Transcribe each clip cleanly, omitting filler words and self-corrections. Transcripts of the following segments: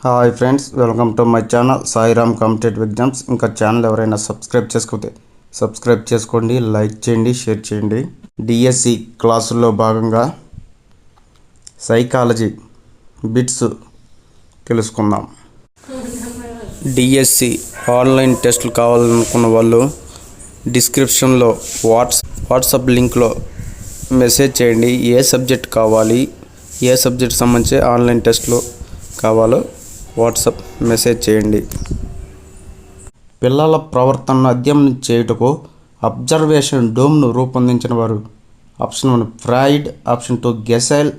Hi friends, welcome to my channel Sairam competitive exams. ఇంకా channel ఎవరైనా subscribe చేసుకోతే subscribe చేసుకోండి, like చేయండి, షేర్ చేయండి. డిఎస్సి క్లాసుల్లో భాగంగా సైకాలజీ బిట్స్ తెలుసుకుందాం. డిఎస్సి ఆన్లైన్ టెస్టులు కావాలనుకున్న వాళ్ళు డిస్క్రిప్షన్లో వాట్సాప్ లింక్లో మెసేజ్ చేయండి. ఏ సబ్జెక్ట్ కావాలి, ఏ సబ్జెక్ట్ సంబంధించి ఆన్లైన్ టెస్టులు కావాలో వాట్సాప్ మెసేజ్ చేయండి. పిల్లల ప్రవర్తనను అధ్యయనం చేయుటకు అబ్జర్వేషన్ డోమ్ను రూపొందించిన వారు option 1 Freud, option 2 గెసెల్,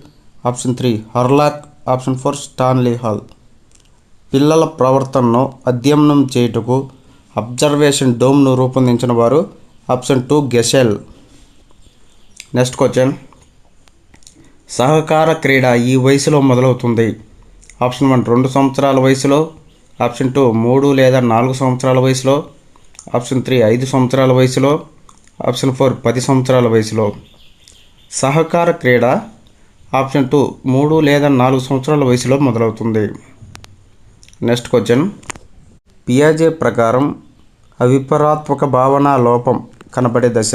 option 3 Hurlock, option 4 Stanley hall. పిల్లల ప్రవర్తనను అధ్యయనం చేయుటకు అబ్జర్వేషన్ డోమ్ను రూపొందించిన వారు ఆప్షన్ 2 గెసెల్. నెక్స్ట్ క్వశ్చన్, సహకార క్రీడ ఈ వయసులో మొదలవుతుంది. ఆప్షన్ 1 2 సంవత్సరాల వయసులో, ఆప్షన్ 2 3 లేదా 4 సంవత్సరాల వయసులో, ఆప్షన్ 3 5 సంవత్సరాల వయసులో, ఆప్షన్ 4 10 సంవత్సరాల వయసులో. సహకార క్రీడ ఆప్షన్ 2 3 లేదా 4 సంవత్సరాల వయసులో మొదలవుతుంది. నెక్స్ట్ క్వశ్చన్, పియాజే ప్రకారం అవిపరాత్మక భావన లోపం కనబడే దశ.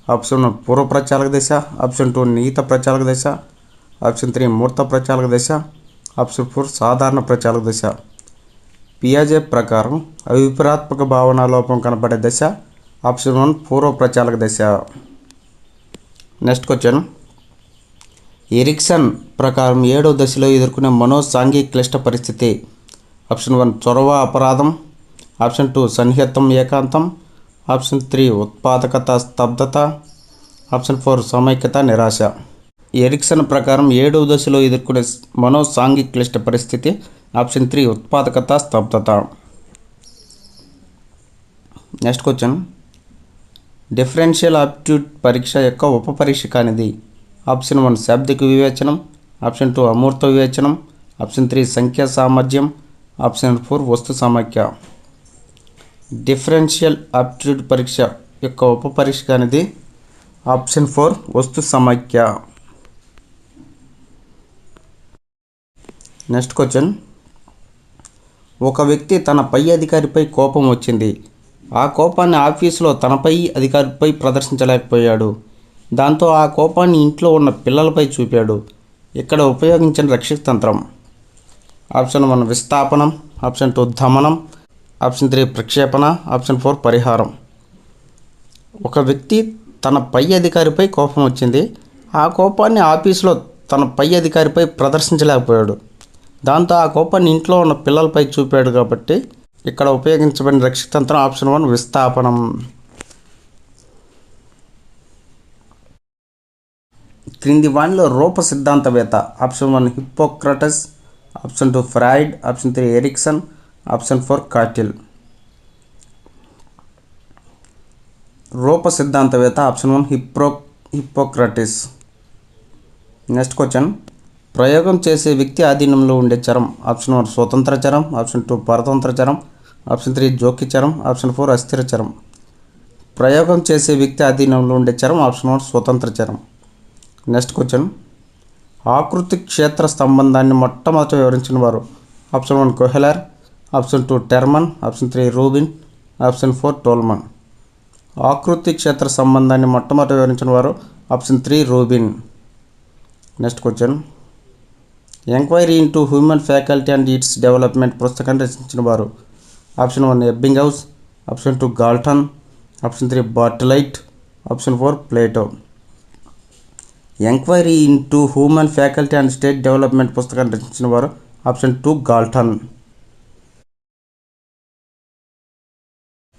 ఆప్షన్ 1 పూర్వ ప్రచాలక దశ, ఆప్షన్ 2 నిహిత ప్రచాలక దశ, ఆప్షన్ 3 మూర్త ప్రచాలక దశ, ఆప్షన్ 4 సాధారణ ప్రచాలక దశ. పియాజే ప్రకారం అవిపరాత్మక భావన లోపం కనబడే దశ ఆప్షన్ 1 పూర్వ ప్రచాలక దశ. నెక్స్ట్ క్వశ్చన్, ఎరిక్సన్ ప్రకారం 7వ దశలో ఎదుర్కొనే మనోసాంఘిక క్లిష్ట పరిస్థితి. ఆప్షన్ 1 చొరవ అపరాధం, ఆప్షన్ 2 సన్నిహితం ఏకాంతం, ఆప్షన్ 3 ఉత్పాదకత స్తబ్దత, ఆప్షన్ 4 సమైక్యత నిరాశ. ఎరిక్సన్ ప్రకారం 7వ దశలో ఎదుర్కొనే మనోసాంఘిక క్లిష్ట పరిస్థితి ఆప్షన్ 3 ఉత్పాదకత స్తబ్దత. నెక్స్ట్ క్వశ్చన్, డిఫరెన్షియల్ ఆప్టిట్యూడ్ పరీక్ష యొక్క ఉప పరీక్ష కానిది. ఆప్షన్ 1 శాబ్దిక వివేచనం, ఆప్షన్ 2 అమూర్త వివేచనం, ఆప్షన్ 3 సంఖ్యా సామర్థ్యం, ఆప్షన్ 4 వస్తు సమైక్య. డిఫరెన్షియల్ ఆప్టిట్యూడ్ పరీక్ష యొక్క ఉప పరీక్ష కానిది ఆప్షన్ 4 వస్తు సమైక్య. నెక్స్ట్ క్వశ్చన్, ఒక వ్యక్తి తన పై అధికారిపై కోపం వచ్చింది. ఆ కోపాన్ని ఆఫీసులో తన పై అధికారిపై ప్రదర్శించలేకపోయాడు. దాంతో ఆ కోపాన్ని ఇంట్లో ఉన్న పిల్లలపై చూపాడు. ఇక్కడ ఉపయోగించిన రక్షక తంత్రం. ఆప్షన్ 1 విస్థాపనం, ఆప్షన్ 2 దమనం, ఆప్షన్ 3 ప్రక్షేపణ, ఆప్షన్ 4 పరిహారం. ఒక వ్యక్తి తన పై అధికారిపై కోపం వచ్చింది. ఆ కోపాన్ని ఆఫీసులో తన పై అధికారిపై ప్రదర్శించలేకపోయాడు. దాంతో ఆ కోపాన్ని ఇంట్లో ఉన్న పిల్లలపై చూపాడు. కాబట్టి ఇక్కడ ఉపయోగించబడిన రక్షక తంత్రం ఆప్షన్ 1 విస్థాపనం. క్రింది వానిలో రూప సిద్ధాంతవేత్త. Option 1 Hippocrates, option 2 Freud, option 3 Erikson, option 4 Cattell. రూప సిద్ధాంతవేత్త ఆప్షన్ 1 హిప్పోక్రటిస్. నెక్స్ట్ క్వశ్చన్, ప్రయోగం చేసే వ్యక్తి ఆధీనంలో ఉండే చరం. ఆప్షన్ 1 స్వతంత్ర చరం, ఆప్షన్ 2 పరతంత్ర చరం, ఆప్షన్ 3 జోక్య చరం, ఆప్షన్ 4 అస్థిర చరం. ప్రయోగం చేసే వ్యక్తి ఆధీనంలో ఉండే చరం ఆప్షన్ 1 స్వతంత్ర చరం. నెక్స్ట్ క్వశ్చన్, ఆకృతి క్షేత్ర సంబంధాన్ని మొట్టమొదట వివరించిన వారు. Option 1 Kohler, option 2 Terman, option 3 Rubin, option 4 Tolman. ఆకృతి క్షేత్ర సంబంధాన్ని మొట్టమొదట వివరించిన వారు option 3 Rubin. Next question, enquiry into human faculty and its development పుస్తకాన్ని రచించిన వారు. Option 1 Ebbinghaus, option 2 Galton, option 3 Bartlett, option 4 Plato. Enquiry into human faculty and state development పుస్తకాన్ని రచించిన వారు ఆప్షన్ 2 గాల్టన్.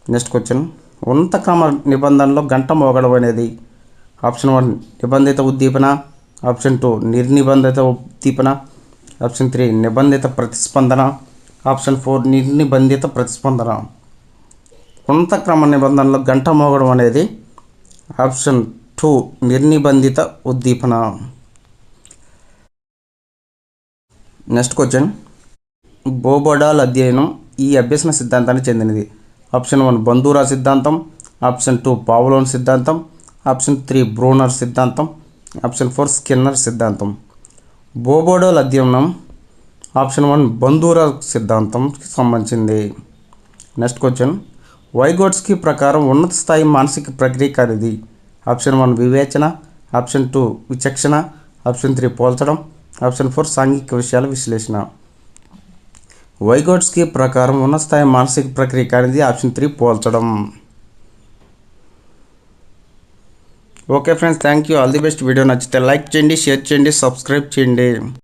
నెక్స్ట్ క్వశ్చన్, ఉన్నత క్రమ నిబంధనలో గంట మోగడం అనేది. ఆప్షన్ 1 నిబంధిత ఉద్దీపన, ఆప్షన్ 2 నిర్నిబంధిత ఉద్దీపన, ఆప్షన్ 3 నిబంధిత ప్రతిస్పందన, ఆప్షన్ 4 నిర్నిబంధిత ప్రతిస్పందన. ఉన్నత క్రమ నిబంధనలో గంట మోగడం అనేది ఆప్షన్ 2 నిర్నిబంధిత ఉద్దీపన. నెక్స్ట్ క్వశ్చన్, బోబడాల్ అధ్యయనం ఈ అభ్యసన సిద్ధాంతానికి చెందినది. ఆప్షన్ 1 బందూరా సిద్ధాంతం, ఆప్షన్ 2 పావ్లోన్ సిద్ధాంతం, ఆప్షన్ 3 బ్రూనర్ సిద్ధాంతం, ఆప్షన్ 4 స్కిన్నర్ సిద్ధాంతం. బోబడాల్ అధ్యయనం ఆప్షన్ 1 బంధూరా సిద్ధాంతంకి సంబంధించింది. నెక్స్ట్ క్వశ్చన్, వైగోట్స్కి ప్రకారం ఉన్నత స్థాయి మానసిక ప్రక్రియ అనేది. ఆప్షన్ 1 వివేచన, ఆప్షన్ 2 విచక్షణ, ఆప్షన్ 3 పోల్చడం, ఆప్షన్ 4 సాంఘిక విషయాల విశ్లేషణ. వైగోట్స్కి ప్రకారం ఉన్నత స్థాయి మానసిక ప్రక్రియ అనేది ఆప్షన్ 3 పోల్చడం. Okay friends, thank you, all the best. Video నచ్చితే లైక్ చేయండి, షేర్ చేయండి, సబ్స్క్రైబ్ చేయండి.